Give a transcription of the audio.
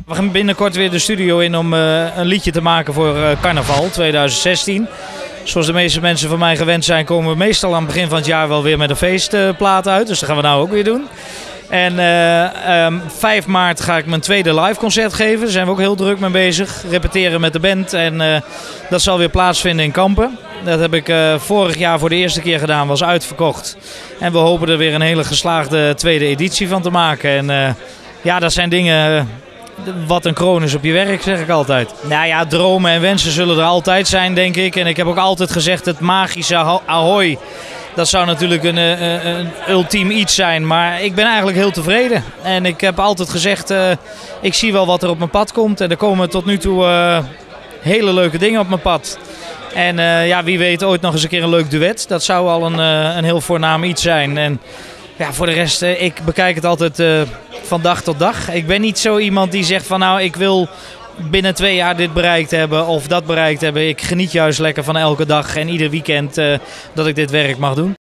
We gaan binnenkort weer de studio in om een liedje te maken voor carnaval 2016. Zoals de meeste mensen van mij gewend zijn, komen we meestal aan het begin van het jaar wel weer met een feestplaat uit. Dus dat gaan we nou ook weer doen. En 5 maart ga ik mijn tweede live concert geven. Daar zijn we ook heel druk mee bezig. Repeteren met de band. En dat zal weer plaatsvinden in Kampen. Dat heb ik vorig jaar voor de eerste keer gedaan. Was uitverkocht. En we hopen er weer een hele geslaagde tweede editie van te maken. En ja, dat zijn dingen... Wat een kroon is op je werk, zeg ik altijd. Nou ja, dromen en wensen zullen er altijd zijn, denk ik. En ik heb ook altijd gezegd, het magische Ahoy... Dat zou natuurlijk een ultiem iets zijn, maar ik ben eigenlijk heel tevreden. En ik heb altijd gezegd, ik zie wel wat er op mijn pad komt. En er komen tot nu toe hele leuke dingen op mijn pad. En ja, wie weet ooit nog eens een keer een leuk duet. Dat zou al een heel voornaam iets zijn. En ja, voor de rest, ik bekijk het altijd van dag tot dag. Ik ben niet zo iemand die zegt van nou, ik wil binnen 2 jaar dit bereikt hebben of dat bereikt hebben. Ik geniet juist lekker van elke dag en ieder weekend dat ik dit werk mag doen.